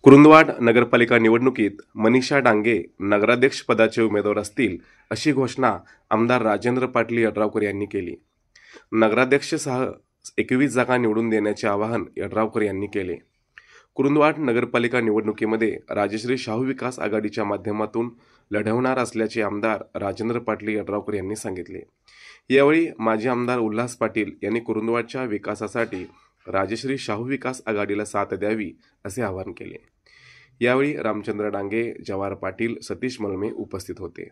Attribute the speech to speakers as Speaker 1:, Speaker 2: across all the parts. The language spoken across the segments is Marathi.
Speaker 1: कुरुंदवाड नगरपालिका निवडणुकीत मनीषा डांगे नगराध्यक्ष पदाचे उमेदवार असतील अशी घोषणा आमदार राजेंद्र पाटील यड्रावकर यांनी केली। नगराध्यक्षसह 21 जागा निवडून देण्याचे आवाहन यड्रावकर यांनी केले। कुरुंदवाड नगरपालिका निवडणुकीमध्ये राजश्री शाहू विकास आघाडीच्या माध्यमातून लढवणार असल्याचे आमदार राजेंद्र पाटील यड्रावकर यांनी सांगितले। यावेळी माजी आमदार उल्हास पाटील यांनी कुरुंदवाडच्या विकासासाठी राजश्री शाहू विकास आघाडीला साथ द्यावी असे आवाहन केले। यावेळी रामचंद्र डांगे, जवाहर पाटील, सतीश मलमे उपस्थित होते।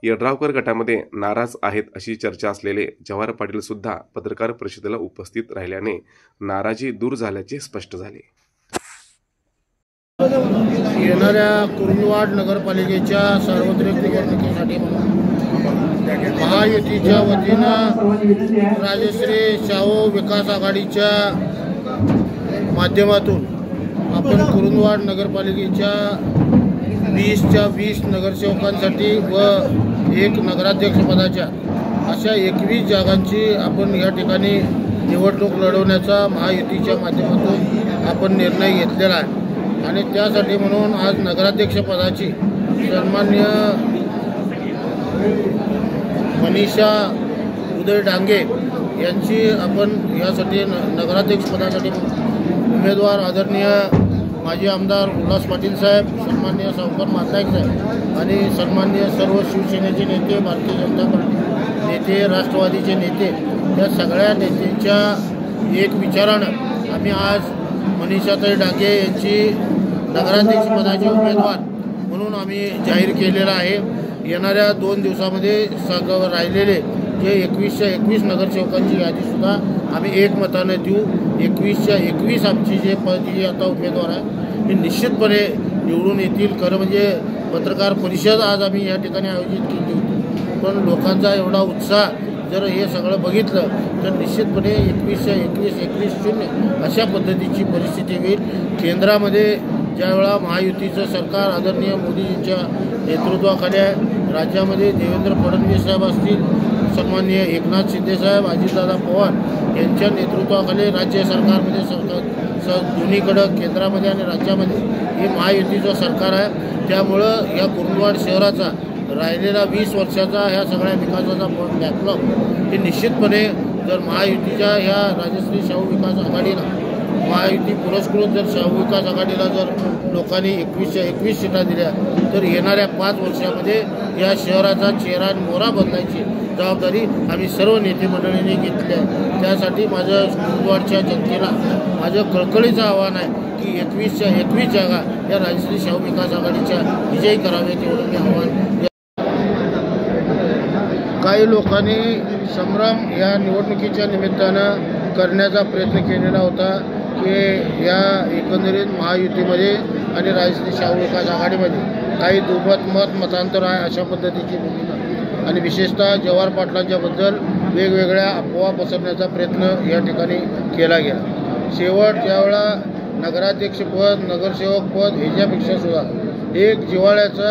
Speaker 1: यड्रावकर गटामध्ये नाराज आहेत अशी चर्चा असलेले जवाहर पाटील सुद्धा पत्रकार परिषदेला उपस्थित राहिल्याने नाराजी दूर झाल्याचे स्पष्ट झाले।
Speaker 2: येणाऱ्या कुरुंदवाड नगरपालिकेच्या सार्वत्रिक निवडणुकीसाठी महायुतीच्या वतीनं राजश्री शाहू विकास आघाडीच्या माध्यमातून आपण कुरुंदवाड नगरपालिकेच्या 20 नगरसेवकांसाठी व 1 नगराध्यक्ष पदाच्या अशा 21 जागांची आपण या ठिकाणी निवडणूक लढवण्याचा महायुतीच्या माध्यमातून आपण निर्णय घेतलेला आहे आणि त्यासाठी म्हणून आज नगराध्यक्ष पदाची सन्माननीय मनीषा उदय डांगे यांची आपण यासाठी नगराध्यक्ष पदासाठी उमेदवार आदरणीय माजी आमदार उल्हास पाटील साहेब, सन्माननीय सावकार माताईक साहेब आणि सन्माननीय सर्व शिवसेनेचे नेते, भारतीय जनता पार्टी नेते, राष्ट्रवादीचे नेते या सगळ्या नेत्यांच्या एक विचारानं आम्ही आज मनीषाताई डांगे यांची नगराध्यक्ष पदाचे उमेदवार म्हणून आम्ही जाहीर केलेला आहे। येणाऱ्या 2 दिवसामध्ये राहिलेले जे 21 नगरसेवकांची यादीसुद्धा आम्ही एकमताने देऊ। 21 आमची जे आता उमेदवार आहे हे निश्चितपणे निवडून येतील। खरं म्हणजे पत्रकार परिषद आज आम्ही या ठिकाणी आयोजित केली होती, पण लोकांचा एवढा उत्साह जर हे सगळं बघितलं तर निश्चितपणे 21-21-21-0 अशा पद्धतीची परिस्थिती होईल। केंद्रामध्ये ज्यावेळा महायुतीचं सरकार आदरणीय मोदीजींच्या नेतृत्वाखाली आहे, राज्यामध्ये देवेंद्र फडणवीस साहेब असतील, सन्माननीय एकनाथ शिंदे साहेब, अजितदादा पवार यांच्या नेतृत्वाखाली राज्य सरकारमध्ये दोन्हीकडं केंद्रामध्ये आणि राज्यामध्ये हे महायुतीचं सरकार आहे। त्यामुळं या कुरुंदवाड शहराचा राहिलेला 20 वर्षाचा ह्या सगळ्या विकासाचा बॅकलॉग हे निश्चितपणे जर महायुतीच्या ह्या राजश्री शाहू विकास आघाडीला महायुती पुरस्कृत जर शाहू विकास आघाडीला जर लोकांनी 21 सीटा दिल्या तर येणाऱ्या 5 वर्षामध्ये या शहराचा चेहरा मोहरा बदलायची जबाबदारी आम्ही सर्व नेते मंडळींनी घेतली आहे। त्यासाठी माझं कुरुंदवाडच्या जनतेला माझं कळकळीचं आव्हान आहे की 21 जागा या राजश्री शाहू विकास आघाडीच्या विजयी कराव्यात एवढं मी आव्हान। काही लोकांनी संभ्रम या निवडणुकीच्या निमित्तानं करण्याचा प्रयत्न केलेला होता की या एकंदरीत महायुतीमध्ये आणि राजश्री शाहू विकास आघाडीमध्ये काही दुमत मतांतर आहे अशा पद्धतीची भूमिका आणि विशेषतः जवाहर पाटलांच्याबद्दल वेगवेगळ्या अफवा पसरण्याचा प्रयत्न या ठिकाणी केला गेला। शेवट ज्यावेळा नगराध्यक्षपद, नगरसेवकपद ह्याच्यापेक्षा सुद्धा एक जिव्हाळ्याचं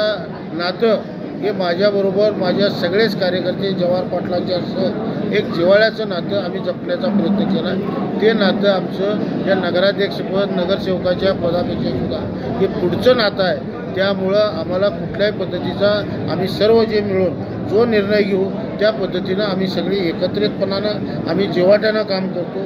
Speaker 2: नातं हे माझ्याबरोबर माझ्या सगळेच कार्यकर्ते जवाहर पाटलांच्या एक जिव्हाळ्याचं नातं आम्ही जपण्याचा प्रयत्न केला। ते नातं आमचं या नगराध्यक्षपद, नगरसेवकाच्या पदापेक्षा सुद्धा हे पुढचं नातं आहे। त्यामुळं आम्हाला कुठल्याही पद्धतीचा आम्ही सर्व जे मिळून जो निर्णय घेऊ त्या पद्धतीनं आम्ही सगळी एकत्रितपणानं आम्ही जिव्हाट्यानं काम करतो।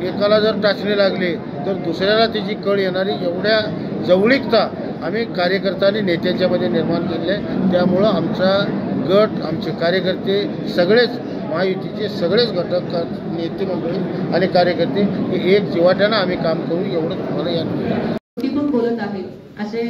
Speaker 2: एकाला जर टाचणी लागली तर दुसऱ्याला त्याची कळ येणारी एवढ्या जवळीकता आम्ही कार्यकर्त्यांनी नेत्यांच्यामध्ये निर्माण केले आहे। त्यामुळं आमचा गट, आमचे कार्यकर्ते सगळेच महायुतीचे सगळेच घटक, नेते मंडळी आणि कार्यकर्ते हे एक जिव्हाट्यानं आम्ही काम करू एवढं तुम्हाला या
Speaker 3: निवडणुकीतून बोलत आहे असे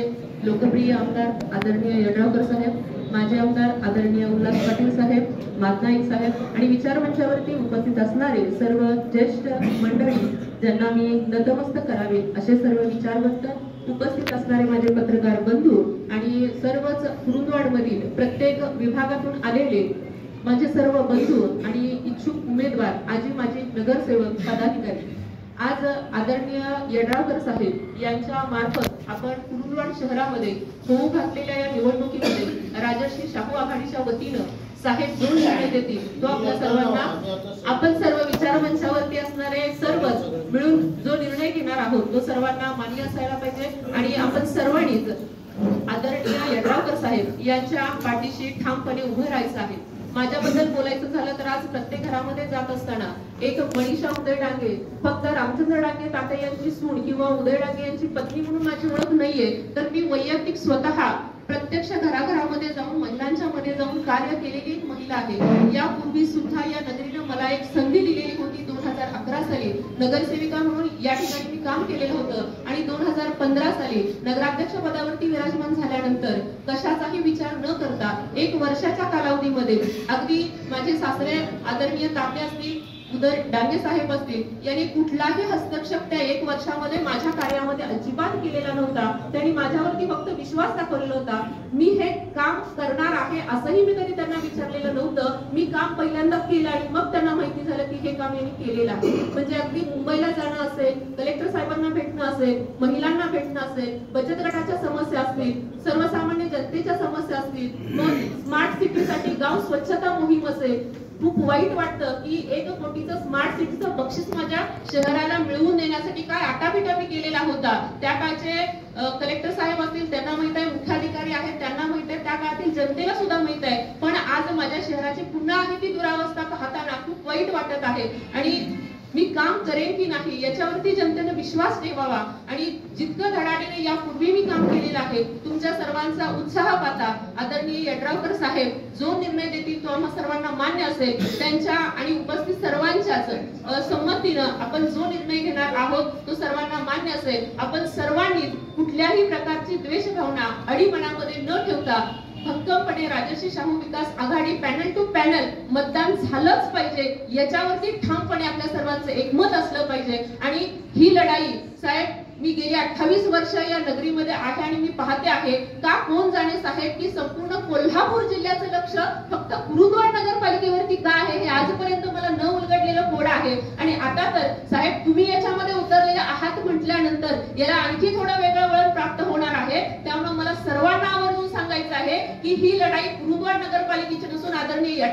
Speaker 3: लोकप्रिय आमदार आदरणीय यड्रावकर साहेब, माजी आमदार आदरणीय उल्हास पाटील साहेब, मातनाईक साहेब आणि विचारमंचावरती उपस्थित असणारे सर्व ज्येष्ठ मंडळी ज्यांना मी नतमस्तक करावे असे सर्व विचारवंत उपस्थित असणारे माझे पत्रकार बंधू आणि सर्वच कुरुंदवाडमधील प्रत्येक विभागातून आलेले माझे सर्व बंधू आणि इच्छुक उमेदवार, आजी माजी नगरसेवक, पदाधिकारी, आज आदरणीय यड्रावकर साहेब यांच्या मार्फत आपण कुरुंदवाड शहरामध्ये होऊ घातलेल्या या निवडणुकीमध्ये राजश्री शाहू आघाडीच्या वतीनं साहेब जो निर्णय देतील तो आपल्या सर्वांना आपण सर्व विचारमंचावरती असणारे सर्वच मिळून जो निर्णय घेणार आहोत आहोत तो सर्वांना मान्य असायला पाहिजे आणि आपण सर्वांनीच आदरणीय यड्रावकर साहेब यांच्या पाठीशी ठामपणे उभे राहायचं आहे। माझ्याबद्दल बोलायचं झालं तर आज प्रत्येक घरामध्ये जात असताना एक मनीषा उदय डांगे फक्त रामचंद्र डांगे तात्या यांची सून किंवा उदय डांगे यांची पत्नी म्हणून माझी ओळख नाहीये, तर मी वैयक्तिक स्वतः प्रत्यक्ष घराघरामध्ये जाऊन महिलांच्या मध्ये जाऊन कार्य केलेली एक महिला आहे। यापूर्वी सुद्धा या नगरीने मला एक संधी दिलेली होती। 2011 साली नगरसेविका म्हणून या ठिकाणी मी काम केलेलं होतं आणि 2015 साली नगराध्यक्ष पदावरती विराजमान झाल्यानंतर कशाचाही विचार न करता 1 वर्षाच्या कालावधीमध्ये अगदी माझे सासरे आदरणीय तात्या असतील, उदय डांगे साहेब असतील यांनी कुठलाही हस्तक्षेप त्या 1 वर्षामध्ये माझ्या कार्यामध्ये अजिबात केलेला नव्हता। त्यांनी माझ्यावरती फक्त विश्वास दाखवलेला होता। मी हे काम करणार आहे असंही मी कधी त्यांना विचारलेलं नव्हतं। मी काम पहिल्यांदा केलं आणि मग त्यांना माहिती झालं की हे काम यांनी केलेलं आहे। म्हणजे अगदी मुंबईला जाणं असेल, कलेक्टर साहेबांना भेटणं असेल, महिलांना भेटणं असेल, बचत गटाच्या समस्या असतील, सर्वसामान्य जनतेच्या समस्या असतील, मग स्मार्ट सिटीसाठी गाव स्वच्छता मोहीम असेल, खूप वाईट वाटतं की 1 कोटीचं स्मार्ट सिटीचं बक्षीस माझ्या शहराला मिळवून देण्यासाठी काय आटापिटा मी केलेला होता। त्या काळचे कलेक्टर साहेब असतील त्यांना माहित आहे, मुख्याधिकारी आहेत त्यांना माहित आहे, त्या काळातील जनतेला सुद्धा माहित आहे। पण आज माझ्या शहराची पुन्हा आहे ती दुरावस्था पाहताना खूप वाईट वाटत आहे आणि मी काम करेन की नाही याच्यावरती जनतेने विश्वास ठेवावा आणि जितकं धडाडीने यापूर्वी मी काम केलेलं आहे तुमच्या सर्वांचा उत्साह पाहता आदरणीय यड्रावकर साहेब जो निर्णय देतील तो आम्हा सर्वांना मान्य असेल। त्यांच्या आणि उपस्थित सर्वांच्याच संमतीनं आपण जो निर्णय घेणार आहोत तो सर्वांना मान्य असेल। आपण सर्वांनी कुठल्याही प्रकारची द्वेष भावना अडीमनामध्ये न ठेवता भक्कमपणे राजश्री शाहू विकास आघाडी पॅनल टू पॅनल मतदान झालंच पाहिजे याच्यावरती ठामपणे आपल्या सर्वांचं एकमत असलं पाहिजे। आणि ही लढाई साहेब मी गेली 28 वर्ष या नगरीमध्ये आहे आणि मी पाहते आहे का कोण जाणे साहेब की संपूर्ण कोल्हापूर जिल्ह्याचं लक्ष फक्त कुरुंदवाड नगरपालिकेवरती का आहे हे आजपर्यंत मला न उलगडलेलं कोड आहे। आणि आता तर साहेब तुम्ही याच्यामध्ये उतरलेले आहात म्हटल्यानंतर याला आणखी थोडं वेगळं वळण प्राप्त होणार आहे। त्यामुळे मला सर्वांना आवर्जून सांगायचं आहे की ही लढाई कुरुंदवाड नगरपालिकेची नसून आदरणीय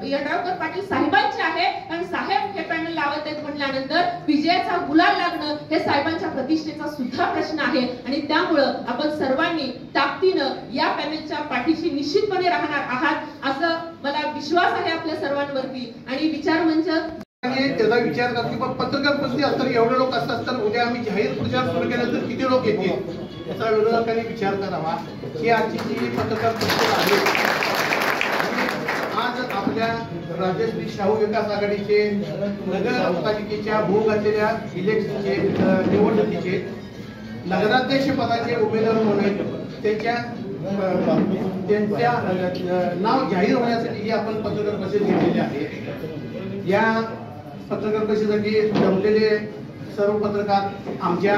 Speaker 3: यड्रावकर पाटील साहेबांची आहे। आणि साहेब हे पॅनल लावत आहेत म्हटल्यानंतर विजयाचा गुलाल लागणं हे साहेबांच्या प्रतिष्ठेचा सुद्धा प्रश्न आहे आणि त्यामुळं आपण सर्वांनी ताकदीनं या पॅनलच्या पाठीशी निश्चितपणे राहणार आहात असं मला विश्वास आहे आपल्या सर्वांवरती। आणि विचार मंच
Speaker 4: त्याचा विचार करतो की पत्रकार परिषदेत असताना एवढे लोक असतात तर उद्या आम्ही जाहीर प्रचार सुरू केला तर किती लोक येतील याचा विरोधकांनी विचार करावा। ही आजची जी पत्रकार परिषद आहे आज आपल्या राजश्री शाहू विकास आघाडीचे नगरपालिकेच्या होऊ घातलेल्या इलेक्शनचे निवडणुकीचे नगराध्यक्ष पदाचे उमेदवार म्हणून त्यांच्या नाव जाहीर होण्यासाठी ही आपण पत्रकार परिषद घेतलेली आहे। या पत्रकार परिषदेसाठी जमलेले सर्व पत्रकार आमच्या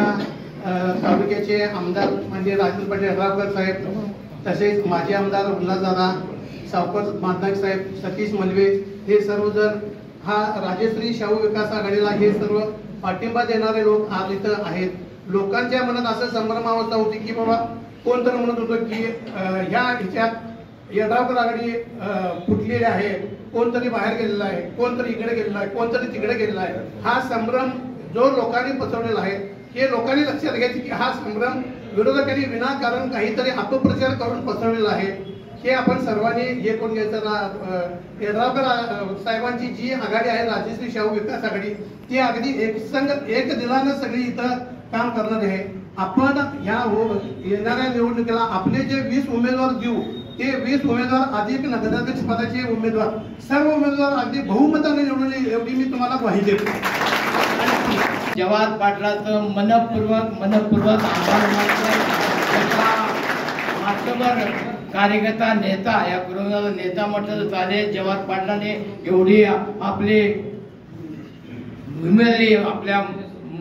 Speaker 4: तालुक्याचे आमदार म्हणजे राजेंद्र पाटील यड्रावकर साहेब, तसेच माजी आमदार उल्हासदादा सावकर मातनायक साहेब, सतीश मलवे हे सर्वजण हा राजश्री शाहू विकास आघाडीला हे सर्व पाठिंबा देणारे लोक आज इथं आहेत। लोकांच्या मनात असं संभ्रमावस्था होती की बाबा कोणतरी म्हणत होतं की ह्या ह्याच्यात यड्रावकर आघाडी फुटलेली आहे, कोणतरी बाहेर गेलेला आहे, कोणतरी इकडे गेलेला आहे, कोणतरी तिकडे गेलेला आहे। हा संभ्रम जो लोकांनी पसरवलेला आहे हे लोकांनी लक्षात घ्यायचे की हा संभ्रम विरोधकांनी विनाकारण काहीतरी अपप्रचार करून पसरवलेला आहे। हे आपण सर्वांनी हे करून घ्यायचं। यड्रावकर साहेबांची जी आघाडी आहे राजश्री शाहू विकास आघाडी ती अगदी एक दिलानं सगळी इथं काम करणार आहे। आपण या येणाऱ्या निवडणुकीला आपले जे 20 उमेदवार देऊ ते 20 उमेदवार अधिक नगराध्यक्ष पदाचे उमेदवार सर्व उमेदवार अगदी बहुमताने निवडून एवढी मी तुम्हाला ग्वाही देतो।
Speaker 5: जवाहर पाटलाचं मनपूर्वक आभार मानतो। कार्यकर्ता नेता या कुरुंदवाड नेता म्हटलं चालेल। जवाहर पाटलाने एवढी आपली उमेदवारी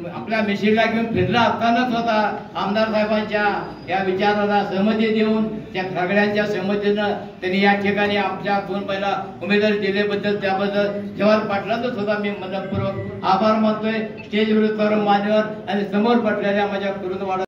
Speaker 5: आपल्या मिशीला घेऊन फिरला असतानाच होता आमदार साहेबांच्या या विचाराला सहमती देऊन त्या सगळ्यांच्या सहमतीनं त्यांनी या ठिकाणी आपल्या 2 पहिला उमेदवारी दिल्याबद्दल त्याबद्दल जवाहर पाटलांचा सुद्धा मी मनपूर्वक आभार मानतोय। स्टेजवर सर्व मान्यवर आणि समोर पडलेल्या माझ्या कुरुंदवाड